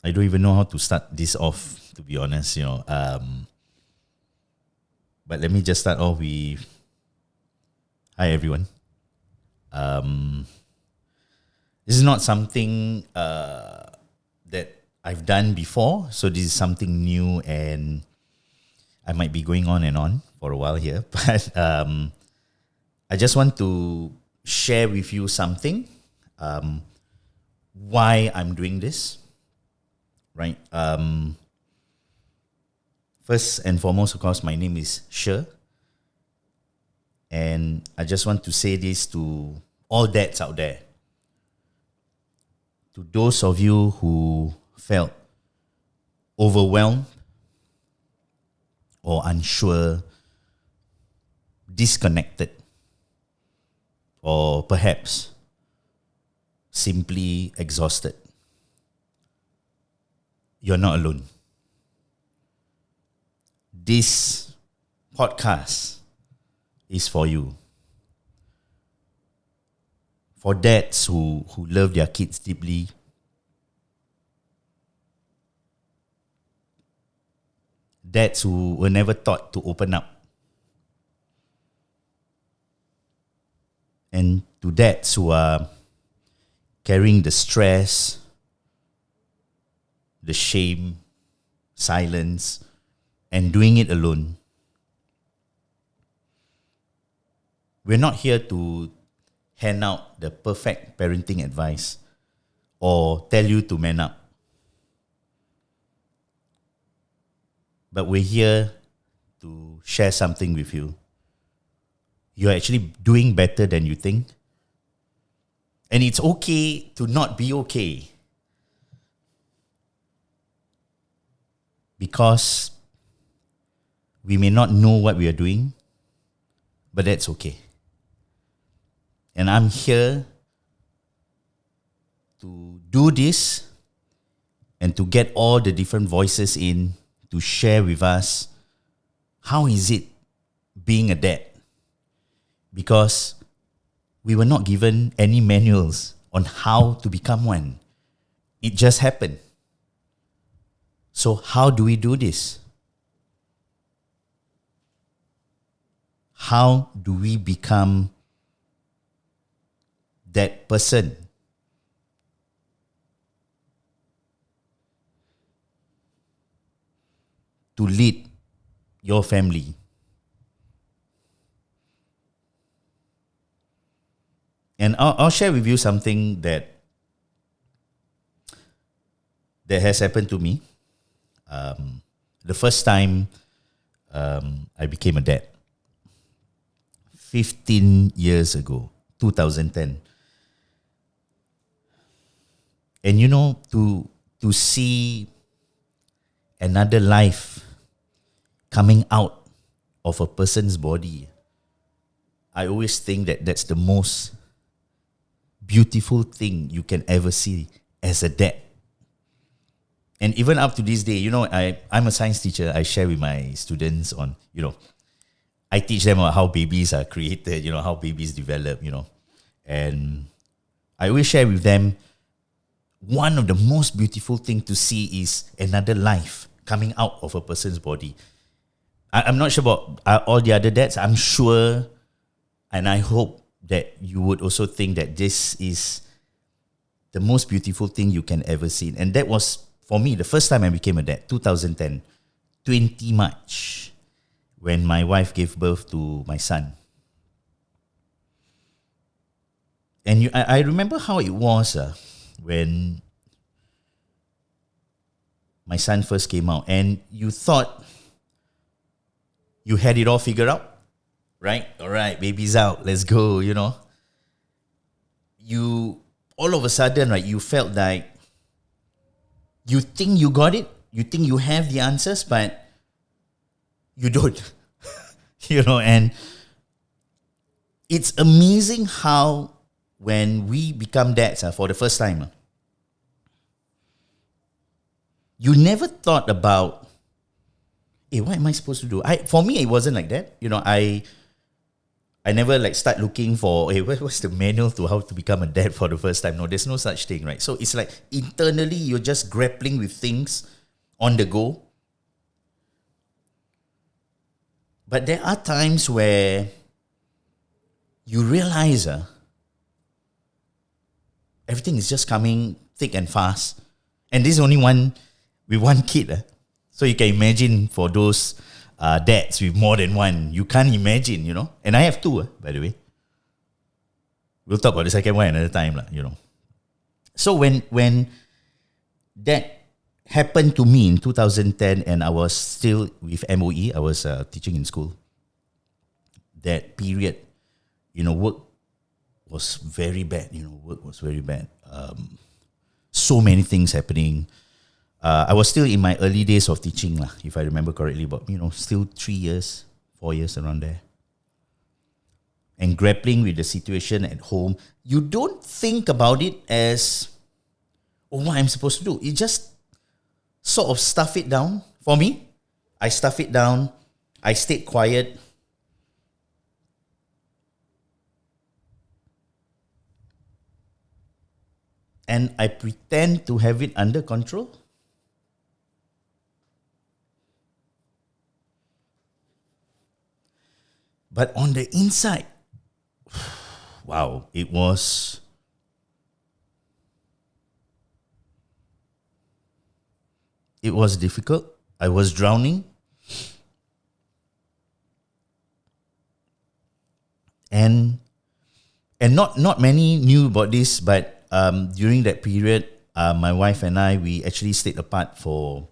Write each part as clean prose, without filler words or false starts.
I don't even know how to start this off, to be honest, But let me just start off with, hi everyone. This is not something that I've done before, so this is something new, and I might be going on and on for a while here, but I just want to share with you something, why I'm doing this, right? First and foremost, of course, my name is Sher, and I just want to say this to all dads out there. To those of you who felt overwhelmed or unsure, disconnected, or perhaps simply exhausted, you're not alone. This podcast is for you. For dads who love their kids deeply, dads who were never taught to open up, and to dads who are carrying the stress, the shame, silence, and doing it alone. We're not here to hand out the perfect parenting advice or tell you to man up. But we're here to share something with you. You're actually doing better than you think. And it's okay to not be okay. Because we may not know what we are doing, but that's okay. And I'm here to do this and to get all the different voices in to share with us how is it being a dad. Because we were not given any manuals on how to become one. It just happened. So how do we do this? How do we become that person to lead your family? And I'll share with you something that has happened to me. The first time I became a dad, 15 years ago, 2010. And to see another life coming out of a person's body, I always think that that's the most beautiful thing you can ever see as a dad. And even up to this day, I'm a science teacher. I share with my students on, I teach them about how babies are created, how babies develop, And I always share with them, one of the most beautiful things to see is another life coming out of a person's body. I'm not sure about all the other dads. I'm sure, and I hope that you would also think that this is the most beautiful thing you can ever see. And that was, for me, the first time I became a dad, 2010, 20 March, when my wife gave birth to my son. And I remember how it was when my son first came out, and you thought you had it all figured out, right? All right, baby's out, let's go, You, all of a sudden, right, you felt like you think you got it, you think you have the answers, but you don't, and it's amazing how when we become dads for the first time, you never thought about, hey, what am I supposed to do? For me, it wasn't like that. I never like start looking for, hey, what's the manual to how to become a dad for the first time? No, there's no such thing, right? So it's like internally you're just grappling with things on the go. But there are times where you realize everything is just coming thick and fast. And this is only one with one kid. So you can imagine for those dads with more than one, you can't imagine, you know. And I have two, by the way. We'll talk about the second one another time, you know. So when that happened to me in 2010 and I was still with MOE, I was teaching in school. That period, you know, work was very bad. So many things happening. I was still in my early days of teaching, lah, if I remember correctly, but, you know, still 3 years, 4 years around there. And grappling with the situation at home, you don't think about it as, oh, what I'm supposed to do. You just sort of stuff it down. For me, I stuff it down. I stayed quiet. And I pretend to have it under control. But on the inside, wow, it was difficult. I was drowning. And not many knew about this, but during that period, my wife and I, we actually stayed apart for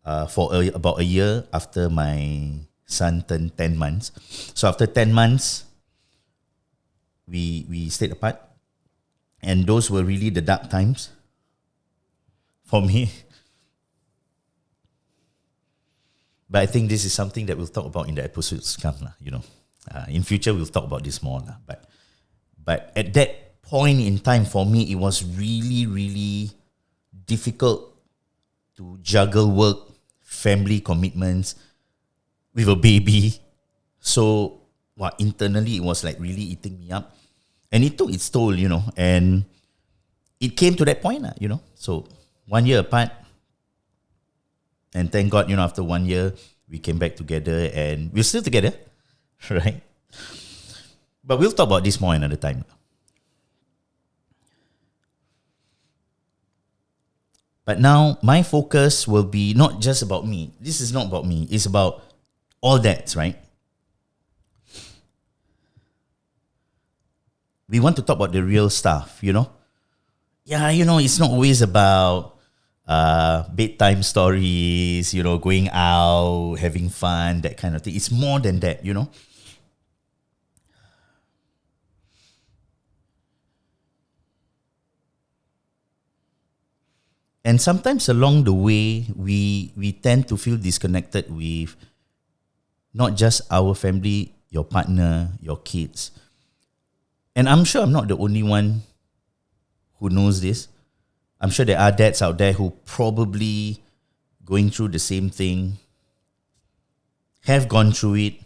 about a year after my son turned 10 months. So after 10 months, we stayed apart. And those were really the dark times for me. But I think this is something that we'll talk about in the episodes come, you know. In future, we'll talk about this more. But at that point in time, for me, it was really, really difficult to juggle work, family commitments, with a baby. So, internally, it was like really eating me up. And it took its toll, you know. And it came to that point, you know. So, 1 year apart. And thank God, you know, after 1 year, we came back together and we're still together, right? But we'll talk about this more another time. But now, my focus will be not just about me. This is not about me. It's about all dads, right? We want to talk about the real stuff, you know? Yeah, you know, it's not always about bedtime stories, you know, going out, having fun, that kind of thing. It's more than that, you know. And sometimes along the way, we tend to feel disconnected with not just our family, your partner, your kids. And I'm sure I'm not the only one who knows this. I'm sure there are dads out there who probably going through the same thing, have gone through it,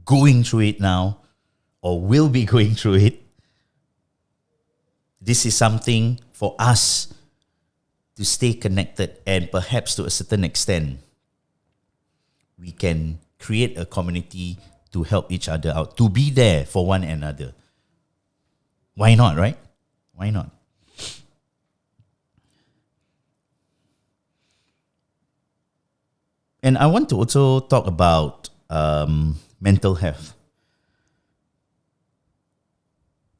going through it now, or will be going through it. This is something for us to stay connected, and perhaps to a certain extent, we can create a community to help each other out, to be there for one another. Why not, right? Why not? And I want to also talk about mental health.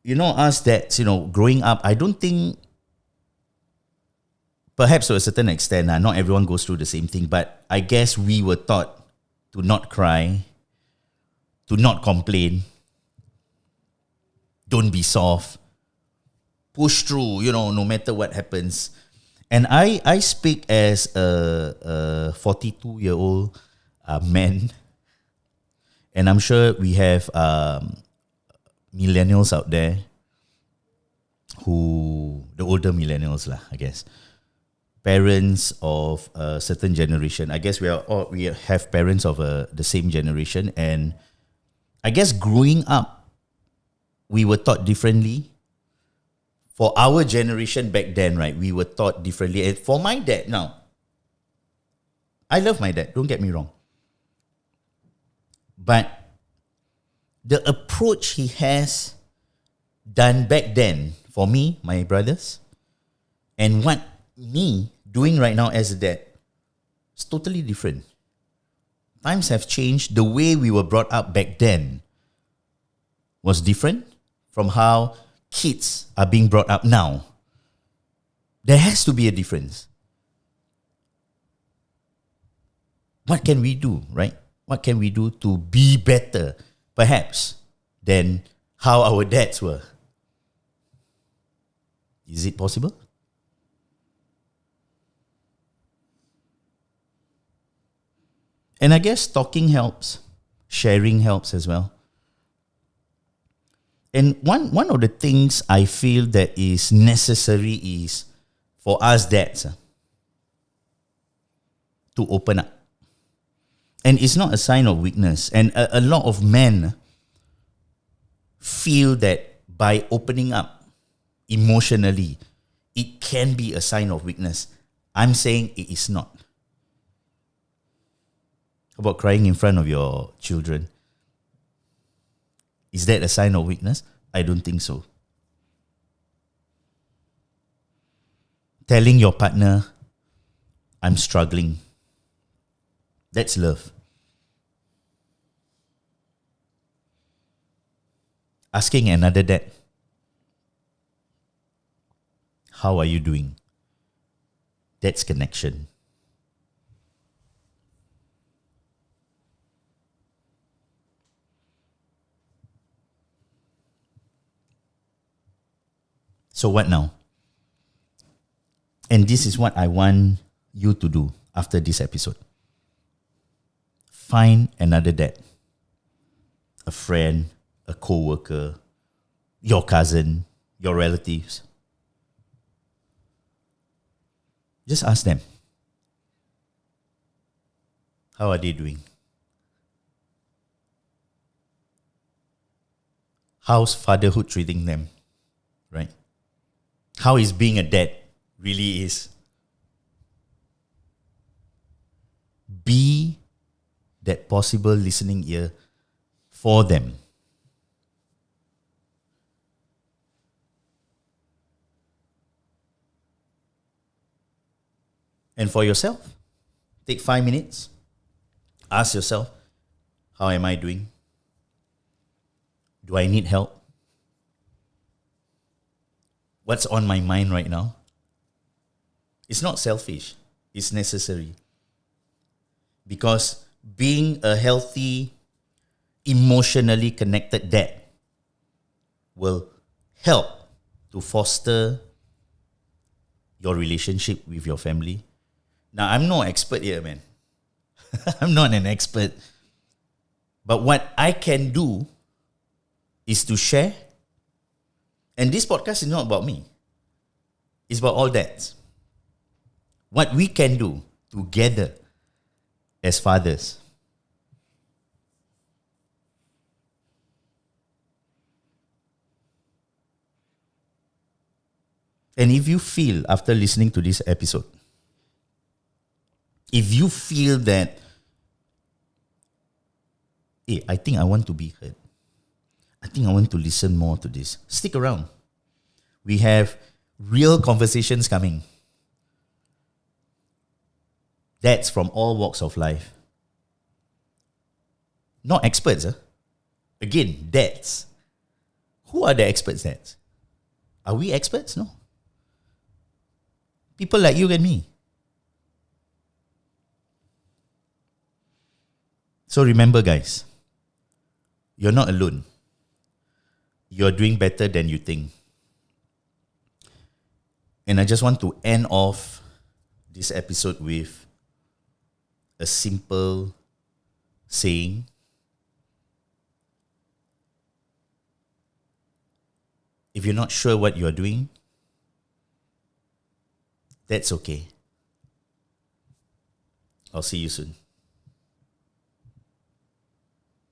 You know, us dads, you know, growing up, I don't think, perhaps to a certain extent, not everyone goes through the same thing, but I guess we were taught to not cry, to not complain, don't be soft, push through, you know, no matter what happens. And I speak as a 42-year-old man, and I'm sure we have millennials out there who, the older millennials lah, I guess, parents of a certain generation. I guess we have parents of the same generation, and I guess growing up we were taught differently. For our generation back then, right, we were taught differently. And for my dad now, I love my dad, don't get me wrong. But the approach he has done back then for me, my brothers, and what me doing right now as a dad, it's totally different. Times have changed. The way we were brought up back then was different from how kids are being brought up now. There has to be a difference. What can we do, right? What can we do to be better, perhaps, than how our dads were? Is it possible? And I guess talking helps, sharing helps as well. And one of the things I feel that is necessary is for us dads to open up. And it's not a sign of weakness. And a lot of men feel that by opening up emotionally, it can be a sign of weakness. I'm saying it is not. How about crying in front of your children? Is that a sign of weakness? I don't think so. Telling your partner, I'm struggling. That's love. Asking another dad, how are you doing? That's connection. So what now? And this is what I want you to do after this episode. Find another dad. A friend, a co-worker, your cousin, your relatives. Just ask them. How are they doing? How's fatherhood treating them? Right? How is being a dad really is? Be that possible listening ear for them. And for yourself, take 5 minutes. Ask yourself, how am I doing? Do I need help? What's on my mind right now? It's not selfish. It's necessary. Because being a healthy, emotionally connected dad will help to foster your relationship with your family. Now, I'm no expert here, man. I'm not an expert. But what I can do is to share. And this podcast is not about me. It's about all dads. What we can do together as fathers. And if you feel, after listening to this episode, if you feel that, hey, I think I want to be heard. I think I want to listen more to this. Stick around. We have real conversations coming. Dads from all walks of life. Not experts. Again, dads. Who are the experts dads? Are we experts? No. People like you and me. So remember, guys, you're not alone. You're doing better than you think. And I just want to end off this episode with a simple saying. If you're not sure what you're doing, that's okay. I'll see you soon.